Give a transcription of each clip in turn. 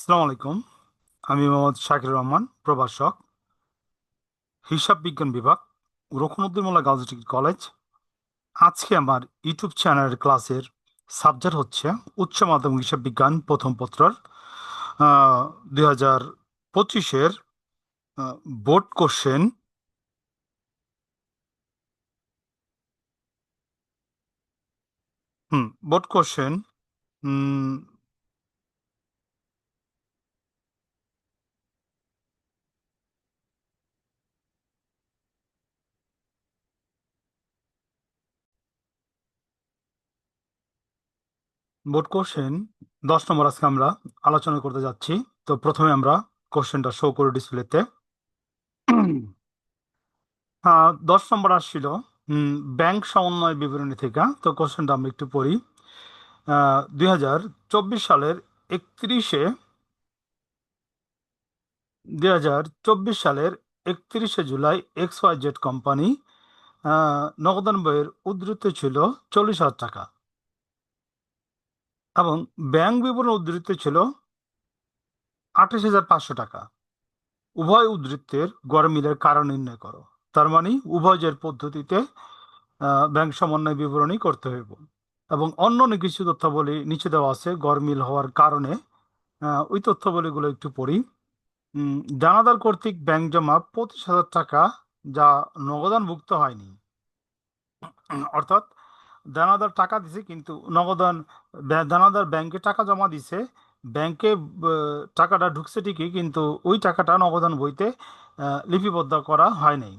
আসসালামু আলাইকুম। আমি মোহাম্মদ শাকির রহমান, প্রভাষক, হিসাব বিজ্ঞান বিভাগ, রকুনুদ্দিন মোল্লা গার্লস ডিগ্রি কলেজ। আজকে আমার ইউটিউব চ্যানেলের ক্লাসের সাবজেক্ট হচ্ছে উচ্চ মাধ্যমিক হিসাব বিজ্ঞান প্রথম পত্রের 2025-এর board question. Board question. Board question 10 নম্বর আজকে আমরা আলোচনা করতে যাচ্ছি। তো প্রথমে আমরা কোশ্চেনটা শো করি ডিসপ্লেতে। 10 নম্বর আসছিল ব্যাংক সমন্বয় বিবরণী থেকে। তো কোশ্চেনটা আমরা একটু পড়ি। 2024 সালের 31শে 2024 সালের 31শে জুলাই XYZ কোম্পানি নগদান বইয়ের উদ্ধৃত ছিল 40,000 টাকা এবং ব্যাংক বিবরণ উদ্ধৃত ছিল 28,500 টাকা। উভয় উদ্ধৃতের গড় মিলের কারণ নির্ণয় করো। তার মানে উভয়ের পদ্ধতিতে ব্যাংক সমন্বয় বিবরণী করতে হইব এবং অন্য কিছু তথ্যাবলী নিচে দেওয়া আছে গড় মিল হওয়ার কারণে। ওই তথ্যাবলীগুলো একটু পড়ি। জানাদার কর্তৃক ব্যাংক জমা 25,000 টাকা যা নগদানভুক্ত হয়নি। অর্থাৎ দানাদার টাকা দিছে কিন্তু নগদান, দানাদার ব্যাংকে টাকা জমা দিছে, ব্যাংকে টাকাটা ঢুকছে ঠিকই কিন্তু ওই টাকাটা নগদান বইতে লিপিবদ্ধ করা হয় নাই।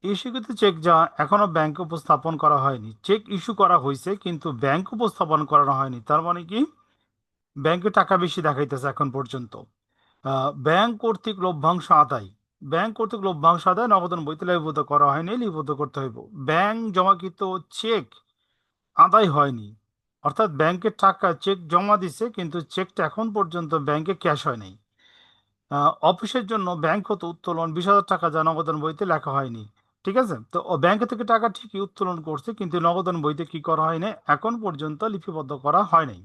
ইস্যুকৃত চেক যা এখনো ব্যাংকে উপস্থাপন করা হয়নি। চেক ইস্যু করা হয়েছে কিন্তু ব্যাংক উপস্থাপন করানো হয়নি। তার মানে কি, ব্যাংকে টাকা বেশি দেখাইতেছে এখন পর্যন্ত। ব্যাংক কর্তৃক লভ্যাংশ আদায়, ব্যাংক কর্তৃক লভ্যাংশ আদায় নগদান বইতে লিপিবদ্ধ করা হয়নি, লিপিবদ্ধ করতে হইব। ব্যাংক জমাকৃত চেক আদায় হয়নি, অর্থাৎ ব্যাংকে টাকা চেক জমা দিছে কিন্তু চেকটা এখন পর্যন্ত ব্যাংকে ক্যাশ হয় নাই। অফিসের জন্য ব্যাংক হতে উত্তোলন 20,000 টাকা যা নগদান বইতে লেখা হয়নি। ঠিক আছে, তো ব্যাংক থেকে টাকা ঠিকই উত্তোলন করছে কিন্তু নগদান বইতে কি করা হয়নি, এখন পর্যন্ত লিপিবদ্ধ করা হয় নাই।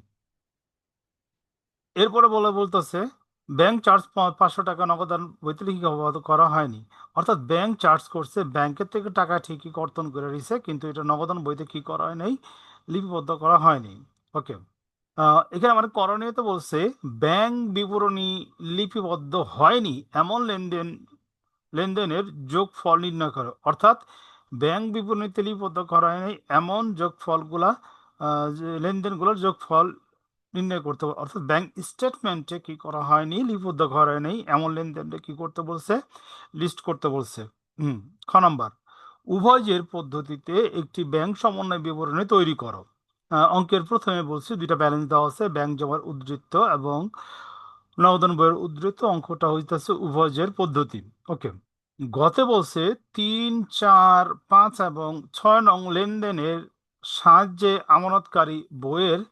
এরপরে বলতেছে ব্যাংক চার্জ 500 টাকা নগদান বইতে লিপিবদ্ধ করা হয়নি। অর্থাৎ ব্যাংক চার্জ করছে, ব্যাংকের থেকে টাকা ঠিকই কর্তন করে দিছে কিন্তু এটা নগদান বইতে কি করা হয় নাই, লিপিবদ্ধ করা হয়নি। ওকে। এখানে আমার করণীয় তো বলছে ব্যাংক বিবরণী লিপিবদ্ধ হয়নি এমন লেনদেনের যোগফল নির্ণয় করো। অর্থাৎ ব্যাংক বিবরণীতে লিপিবদ্ধ করা হয়নি এমন যোগফলগুলা, যে লেনদেনগুলোর যোগফল নির্ণয় করতে হবে। অর্থাৎ ব্যাংক স্টেটমেন্টে কি করা হয়নি, লিপিবদ্ধ করা হয়নি এমন লেনদেনটা কি করতে বলছে, লিস্ট করতে বলছে। হুম। খ নাম্বার, উভয়ের পদ্ধতিতে একটি ব্যাংক সমন্বয় বিবরণী তৈরি করো। অঙ্কের প্রথমে বলছি দুইটা ব্যালেন্স দেওয়া আছে, ব্যাংক জমার উদ্ধৃত এবং নগদান বইয়ের উদ্ধৃত। অঙ্কটা হইতেছে উভয়ের পদ্ধতি। ওকে। গতে বলছে 3, 4, 5 এবং 6 নং লেনদেনের সাহায্যে আমানতকারী বইয়ের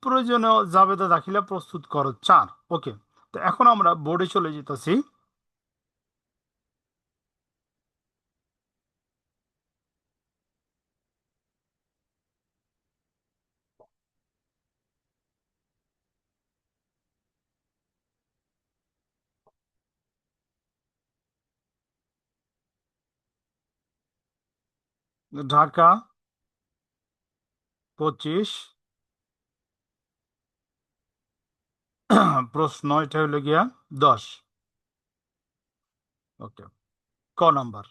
প্রয়োজনীয় জাবেদা দাখিলা প্রস্তুত করো 4। ওকে। তো এখন আমরা বোর্ডে চলে যেতেছি। ঢাকা 25। প্রশ্ন এটা হলো গিয়া 10। ওকে। ক নাম্বার,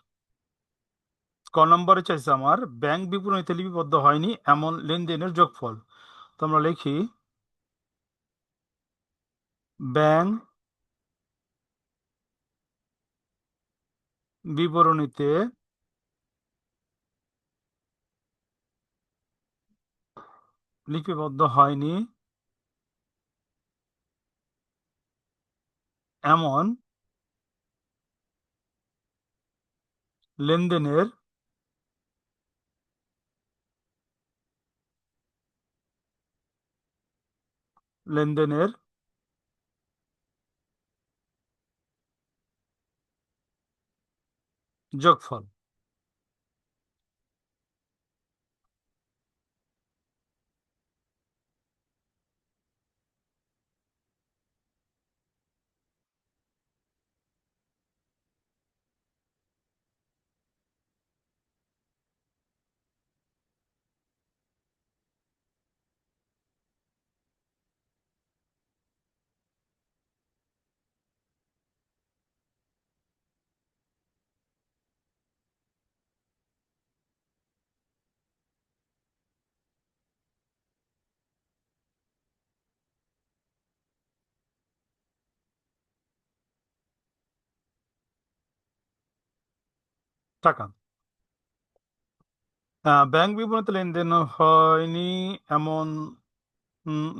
ক নম্বরে চাইছে আমার ব্যাংক বিবরণীতে লিপিবদ্ধ হয়নি এমন লেনদেনের যোগফল। তো আমরা লিখি ব্যাংক বিবরণীতে লিপিবদ্ধ হয়নি এমন লেনদেনের লেনদেনের যোগফল। টাকা। ব্যাংক বিবরণীতে লেনদেন হয়নি এমন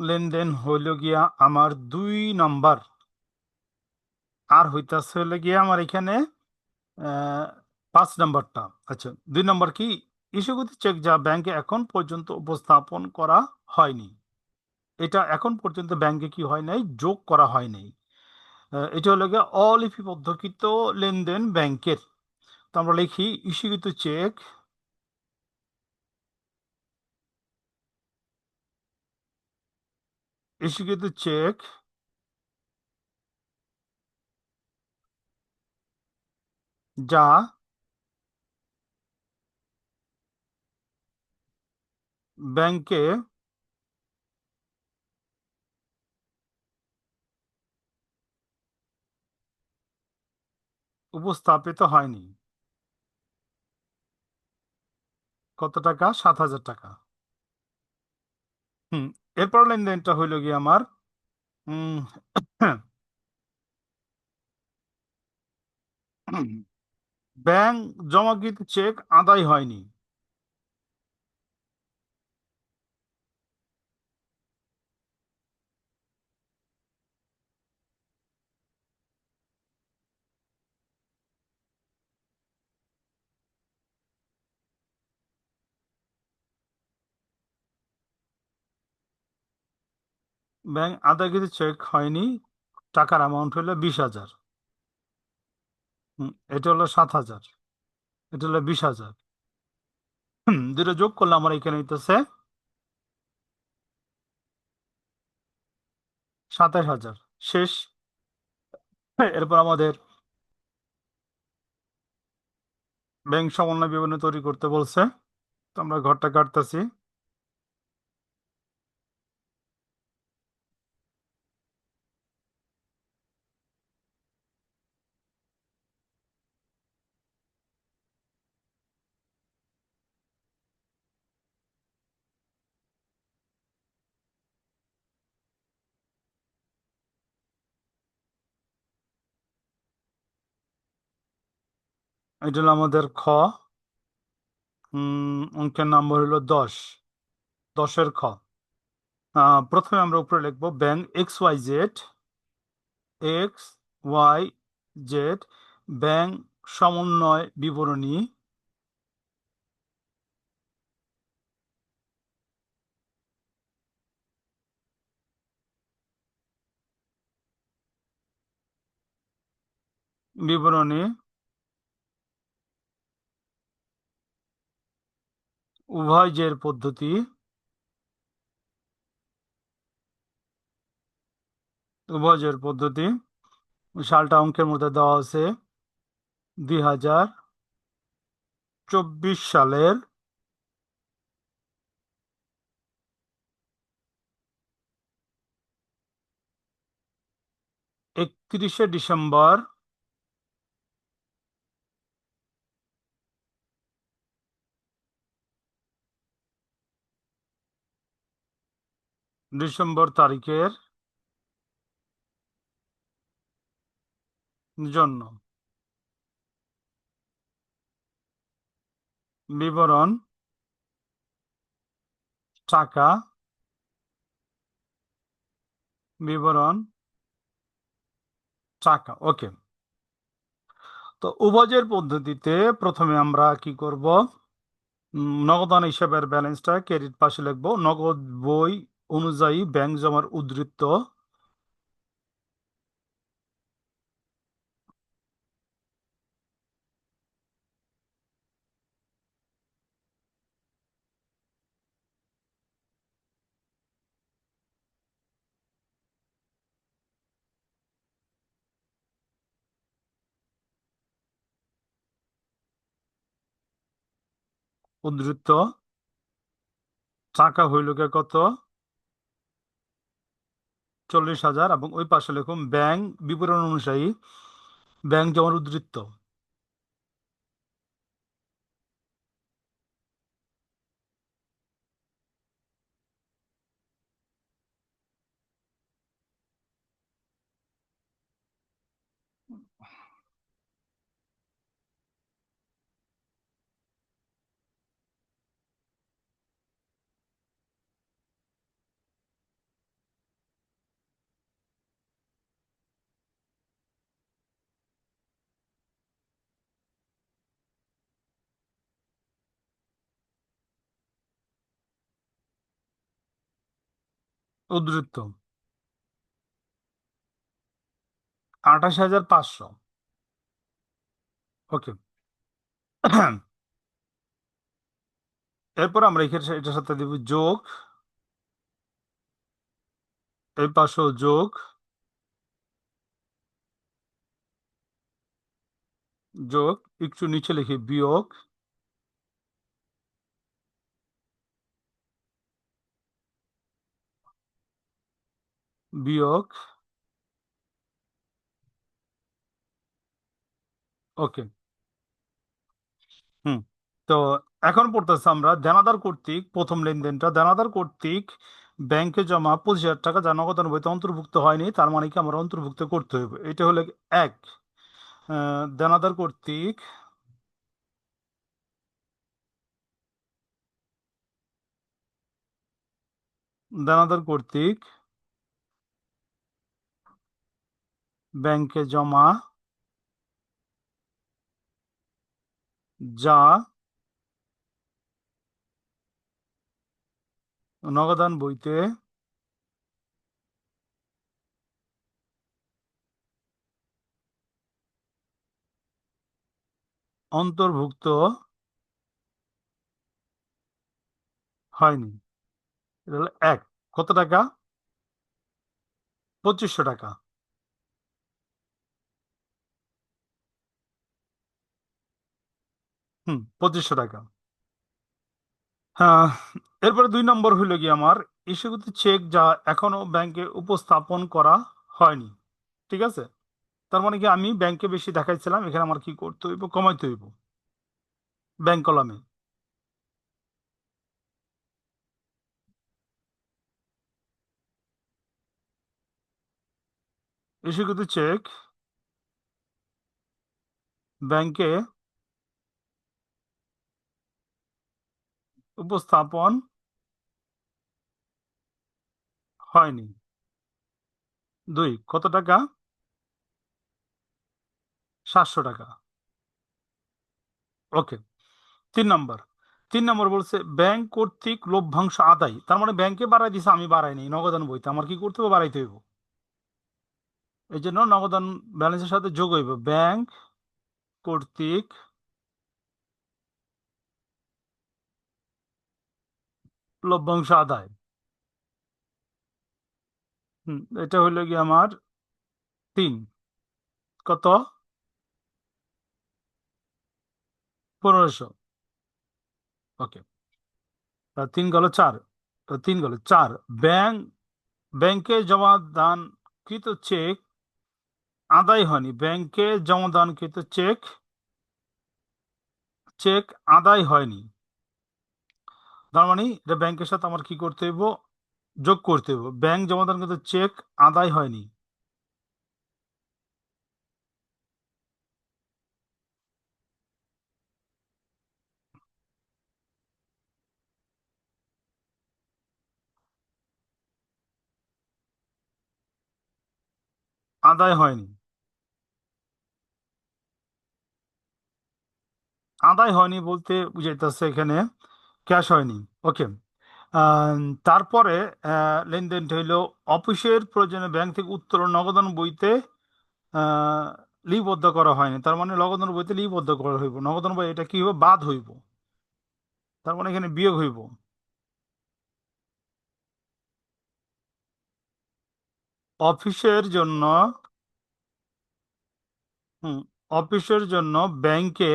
লেনদেন হইল গিয়া আমার 2 নম্বর। আর হইতাছে হইলে গিয়া আমার এখানে 5 নম্বরটা। আচ্ছা, 2 নম্বর কি? ইস্যুকৃত চেক যা ব্যাংকে এখন পর্যন্ত উপস্থাপন করা হয়নি। এটা এখন পর্যন্ত ব্যাংকে কি হয় নাই, যোগ করা হয় নাই। এটা হলো গিয়ে অলিপিবদ্ধকৃত লেনদেন ব্যাংকের। তো আমরা লিখি ইস্যুকৃত চেক, ইস্যুকৃত চেক যা ব্যাংকে উপস্থাপিত হয়নি। কত টাকা? 7,000 টাকা। হুম। এরপর লেনদেনটা হইল গিয়ে আমার উম, ব্যাংক জমাকৃত চেক আদায় হয়নি। ব্যাংক আদায়কৃত চেক হয়নি, টাকার অ্যামাউন্ট হলো 20,000। এটা হলো 7,000, এটা হলো 20,000। দুটো যোগ করলে আমার এখানে হইতেছে 27,000। শেষ। এরপর আমাদের ব্যাংক সমন্বয় বিবরণী তৈরি করতে বলছে। তো আমরা ঘরটা কাটতেছি। এটা হলো আমাদের খ। অঙ্কের নম্বর হলো 10, 10-এর খ। প্রথমে আমরা উপরে লিখবো ব্যাংক XYZ, XYZ ব্যাংক সমন্বয় বিবরণী, বিবরণী উভয়ের পদ্ধতি, উভয়ের পদ্ধতি। সালটা অঙ্কের মধ্যে দেওয়া আছে 2024 সালের 31শে ডিসেম্বর, ডিসেম্বর তারিখের জন্য বিবরণ, টাকা, বিবরণ, টাকা। ওকে। তো উভয়ের পদ্ধতিতে প্রথমে আমরা কি করব? নগদান হিসাবের ব্যালেন্সটা ক্রেডিট পাশে লিখবো। নগদ বই অনুযায়ী ব্যাংক জমার উদ্ধৃত, উদ্ধৃত টাকা হইল গিয়ে কত? 40,000। এবং ওই পাশে লিখুন ব্যাংক বিবরণ অনুযায়ী ব্যাংক জমার উদ্ধৃত। উদ্ধৃত 28,500। ওকে। এরপর আমরা এখানে এটার সাথে দিব যোগ, এই পাশেও যোগ, যোগ, একটু নিচে লিখি বিয়োগ, বিয়োগ। ওকে। হুম। তো এখন পড়তেছে আমরা দেনাদার কর্তৃক প্রথম লেনদেনটা, দেনাদার কর্তৃক ব্যাংকে জমা 25,000 টাকা যা নগদান বইতে অন্তর্ভুক্ত হয়নি, তার মানে কি আমরা অন্তর্ভুক্ত করতে হবে। এটা হলো এক, দেনাদার কর্তৃক, দেনাদার কর্তৃক ব্যাংকে জমা যা নগদান বইতে অন্তর্ভুক্ত হয়নি। এটা হলো এক। কত টাকা? 2500 টাকা। হুম, 2500 টাকা। হ্যাঁ। এরপরে 2 নম্বর হইলো কি আমার ইস্যুকৃত চেক যা এখনো ব্যাংকে উপস্থাপন করা হয়নি। ঠিক আছে। তার মানে কি আমি ব্যাংকে বেশি দেখাইছিলাম, এখানে আমার কি করতে হইব, কমাইতে হইব ব্যাংক কলামে। ইস্যুকৃত চেক ব্যাংকে উপস্থাপন হয়নি। দুই, কত টাকা? 700 টাকা। ওকে। 3 নম্বর, 3 নম্বর বলছে ব্যাংক কর্তৃক লভ্যাংশ আদায়, তার মানে ব্যাংকে বাড়াই দিছে, আমি বাড়াইনি নগদান বইতে, আমার কি করতে হবে, বাড়াইতে হইব। এই জন্য নগদান ব্যালেন্সের সাথে যোগ হইব ব্যাংক কর্তৃক লভ্যাংশ আদায়। এটা হইলো কি আমার 3। কত? 1500। ওকে। 3 গেল 4, 3 গেল 4। ব্যাংক, ব্যাংকে জমা দানকৃত চেক আদায় হয়নি, ব্যাংকে জমা দানকৃত চেক, চেক আদায় হয়নি। তার মানে এটা ব্যাংকের সাথে আমার কি করতে হইব, যোগ করতে হইব। ব্যাংক জমা দানকৃত চেক আদায় হয়নি। আদায় হয়নি। আদায় হয়নি বলতে বুঝাইতেছে এখানে ক্যাশ হয়নি। ওকে। আহ, তারপরে লেনদেনটা হইলো অফিসের প্রয়োজনে ব্যাংক থেকে উত্তোলন নগদান বইতে আহ, লিপিবদ্ধ করা হয়নি, তার মানে নগদান বইতে লিপিবদ্ধ করা হইব, নগদান বই এটা কি হইব, বাদ হইব, তার মানে এখানে বিয়োগ হইব। অফিসের জন্য, হুম, অফিসের জন্য ব্যাংকে,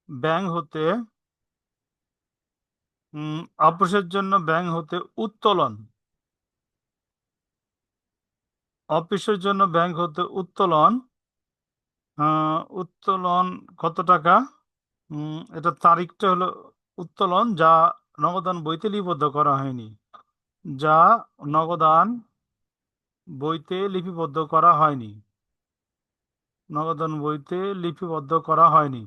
ব্যাংক হতে, অফিসের জন্য ব্যাংক হতে উত্তোলন, অফিসের জন্য ব্যাংক হতে উত্তোলন, উত্তোলন কত টাকা? এটা তারিখটা হলো উত্তোলন যা নগদান বইতে লিপিবদ্ধ করা হয়নি, যা নগদান বইতে লিপিবদ্ধ করা হয়নি, নগদান বইতে লিপিবদ্ধ করা হয়নি।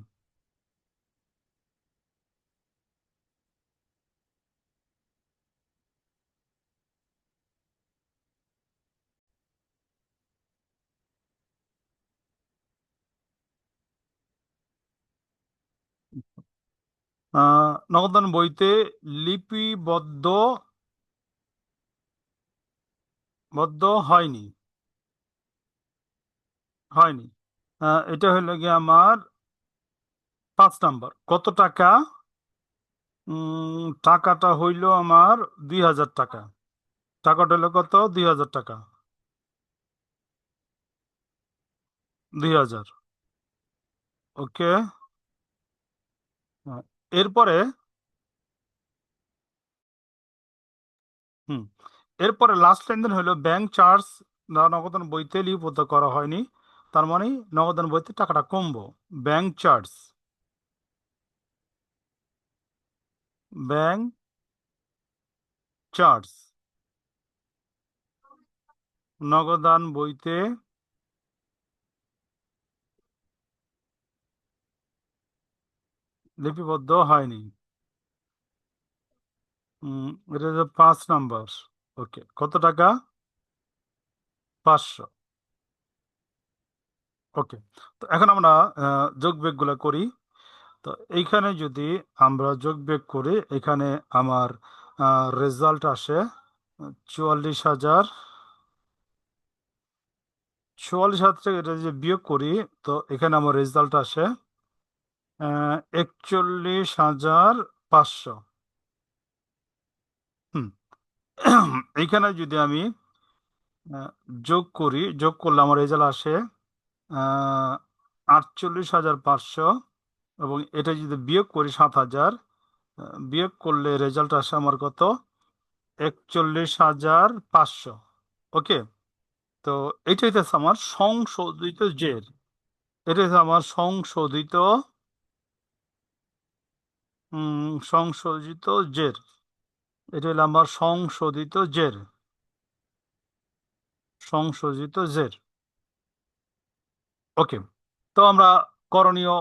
নগদান বইতে লিপিবদ্ধ বদ্ধ হয়নি, হয়নি। এটা হইলো গিয়ে আমার 5 নাম্বার। কত টাকা? টাকাটা হইল আমার 2,000 টাকা। টাকাটা হইলো কত? 2,000 টাকা। 2,000। ওকে। এরপরে, হুম, এরপরে লাস্ট লেনদেন হলো ব্যাংক চার্জ। নগদান বইতে লিপিবদ্ধ করা হয়নি, তার মানে নগদান বইতে টাকাটা কমবো। ব্যাংক চার্জ, ব্যাংক চার্জ নগদান বইতে লিপিবদ্ধ হয়নি। এটা হচ্ছে 5 নাম্বার। ওকে, কত টাকা? 500। ওকে, তো এখন আমরা যোগ বিয়োগগুলো করি। তো এইখানে যদি আমরা যোগ বিয়োগ করি, এখানে আমার রেজাল্ট আসে 44,000। 44,000 থেকে এটা যে বিয়োগ করি, তো এখানে আমার রেজাল্ট আসে 41,500। হুম। এইখানে যদি আমি আহ, যোগ করি, যোগ করলে আমার রেজাল্ট আসে 48,500। এবং এটা যদি বিয়োগ করি 7,000, বিয়োগ করলে রেজাল্ট আসে আমার কত? 41,500। ওকে, তো এটা হচ্ছে আমার সংশোধিত জের। এটা হচ্ছে আমার সংশোধিত সংশোধিত জের। এটা হলো আমার সংশোধিত জের। সংশোধিত জের। ওকে, তো আমরা করণীয়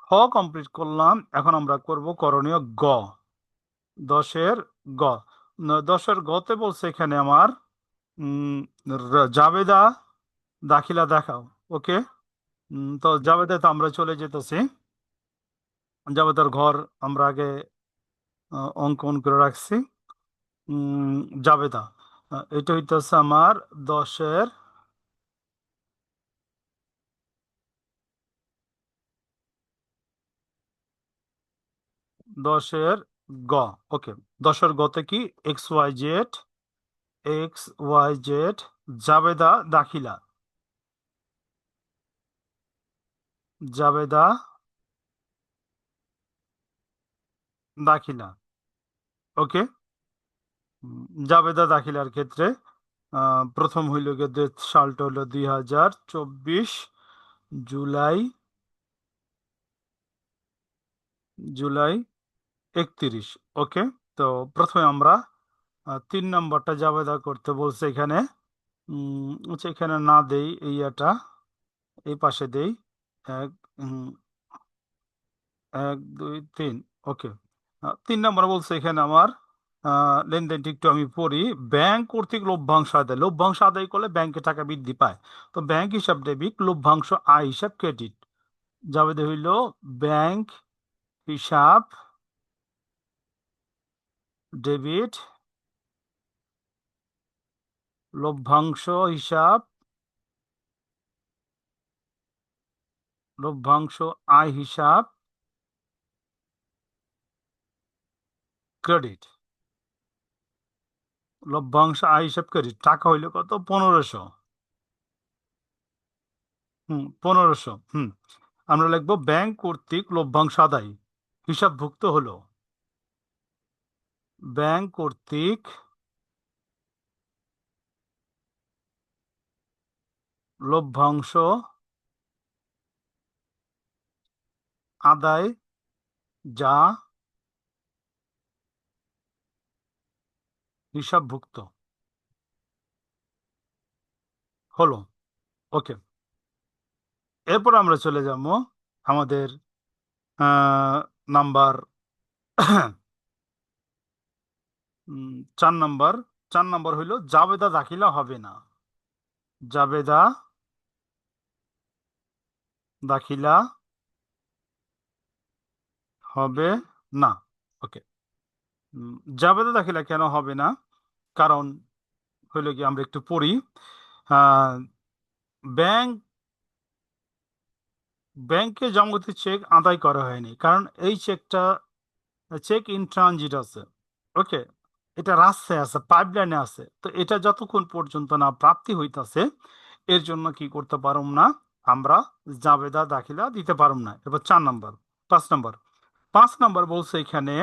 খ কমপ্লিট করলাম। এখন আমরা করব করণীয় গ। 10-এর গ। 10-এর গতে বলছে এখানে আমার উম, জাবেদা দাখিলা দেখাও। ওকে, তো জাবেদাতে আমরা চলে যেতেছি। জাবেদার ঘর আমরা আগে অঙ্কন করে রাখছি। উম, জাবেদা, এটা হইতেছে আমার 10-এর 10-এর গ। ওকে, 10-এর গতে কি? XYZ, XYZ জাবেদা দাখিলা, জাবেদা দাখিলা। ওকে, জাবেদা দাখিলার ক্ষেত্রে প্রথম হইল গিয়ে সালটা হলো 2024 জুলাই, জুলাই 31। ওকে, তো প্রথমে আমরা 3 নম্বরটা জাবেদা করতে বলছে এখানে। আচ্ছা, এখানে না দেই, এই এটা এই পাশে দেই। এক, 1 2 3। ওকে, 3 নম্বর বলছে এখানে আমার লেনদেনটি একটু আমি পড়ি। ব্যাংক কর্তৃক লভ্যাংশ আদায়, লভ্যাংশ আদায় করলে ব্যাংকে টাকা বৃদ্ধি পায়। তো ব্যাংক হিসাব ডেবিট, লভ্যাংশ আয় হিসাব ক্রেডিট। যাবে হইল ব্যাংক হিসাব ডেবিট, লভ্যাংশ হিসাব, লভ্যাংশ আয় হিসাব ক্রেডিট। লভ্যাংশ আয় হিসাব ক্রেডিট, টাকা হইল কত? 1500। 1500। আমরা লিখবো ব্যাংক কর্তৃক লভ্যাংশ আদায় হিসাবভুক্ত হলো। ব্যাংক কর্তৃক লভ্যাংশ আদায় যা হিসাবভুক্ত হলো। ওকে, এরপর আমরা চলে যাব আমাদের নাম্বার 4 নাম্বার। 4 নাম্বার হইল জাবেদা দাখিলা হবে না, জাবেদা দাখিলা হবে না। ওকে, জাবেদা দাখিলা কেন হবে না? কারণ হইলে কি আমরা একটু পড়ি। আহ, ব্যাংক ব্যাংকে জমাকৃত চেক আদায় করা হয়নি, কারণ এই চেকটা চেক ইন ট্রানজিট আছে। ওকে, এটা রাস্তায় আছে, পাইপলাইনে আছে, তো এটা যতক্ষণ পর্যন্ত না প্রাপ্তি হইতাছে, এর জন্য কি করতে পারুম না, আমরা জাবেদা দাখিলা দিতে পারুম না। এবার 4 নম্বর, 5 নম্বর। 5 নম্বর বলছে এখানে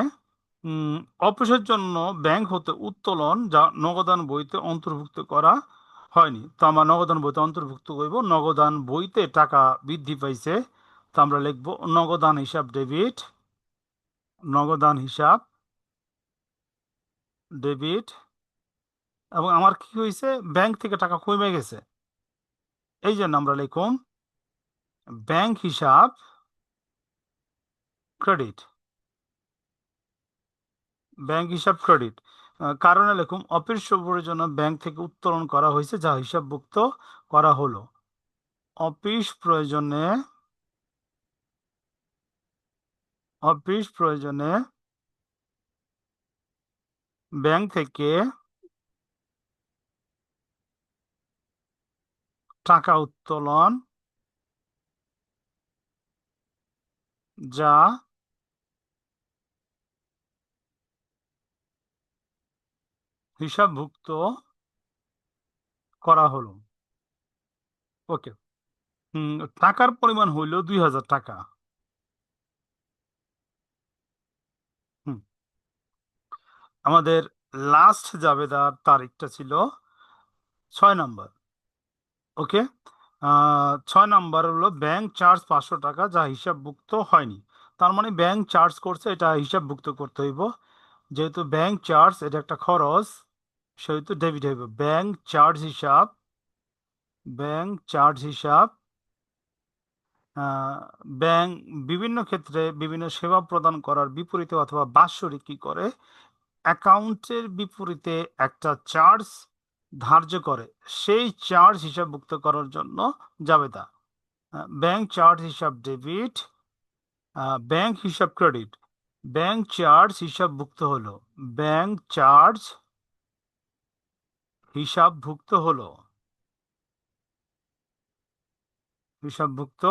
উম, অফিসের জন্য ব্যাংক হতে উত্তোলন যা নগদান বইতে অন্তর্ভুক্ত করা হয়নি। তো আমরা নগদান বইতে অন্তর্ভুক্ত করব, নগদান বইতে টাকা বৃদ্ধি পাইছে, তো আমরা লিখবো নগদান হিসাব ডেবিট, নগদান হিসাব ডেবিট। এবং আমার কি হয়েছে, ব্যাংক থেকে টাকা কমে গেছে, এই জন্য আমরা লিখুন ব্যাংক হিসাব ক্রেডিট, ব্যাংক হিসাব ক্রেডিট। কারণে লিখুন অফিস সফরের জন্য ব্যাংক থেকে উত্তোলন করা হয়েছে যা হিসাবভুক্ত করা হলো। অফিস প্রয়োজনে, অফিস প্রয়োজনে ব্যাংক থেকে টাকা উত্তোলন যা হিসাবভুক্ত করা হলো। ওকে। টাকার পরিমাণ হইল 2000 টাকা। হুম, আমাদের লাস্ট জাবেদার তারিখটা ছিল 6 নম্বর। ওকে। 6 নম্বর হলো ব্যাংক চার্জ 500 টাকা যা হিসাবভুক্ত হয়নি। তার মানে ব্যাংক চার্জ করছে, এটা হিসাবভুক্ত করতে হইব। যেহেতু ব্যাংক চার্জ এটা একটা খরচ, সেহেতু ডেবিট হইব। ব্যাংক চার্জ হিসাব, ব্যাংক চার্জ হিসাব। আহ, ব্যাংক বিভিন্ন ক্ষেত্রে বিভিন্ন সেবা প্রদান করার বিপরীতে অথবা বাৎসরিক কি করে, অ্যাকাউন্টের বিপরীতে একটা চার্জ ধার্য করে, সেই চার্জ হিসাবভুক্ত করার জন্য জাবেদা। ব্যাংক চার্জ হিসাব ডেবিট, ব্যাংক হিসাব ক্রেডিট। ব্যাংক চার্জ হিসাবভুক্ত হলো, ব্যাংক চার্জ হিসাবভুক্ত হলো, হিসাবভুক্ত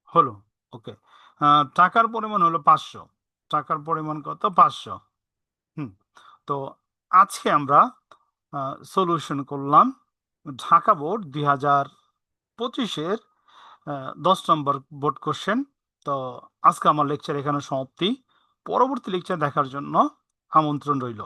হলো। ওকে। টাকার পরিমাণ হলো 500। টাকার পরিমাণ কত? 500। হুম। তো আজকে আমরা সলিউশন করলাম ঢাকা বোর্ড 2025-এর 10 নম্বর বোর্ড কোশ্চেন। তো আজকে আমার লেকচার এখানে সমাপ্তি। পরবর্তী লেকচার দেখার জন্য আমন্ত্রণ রইল।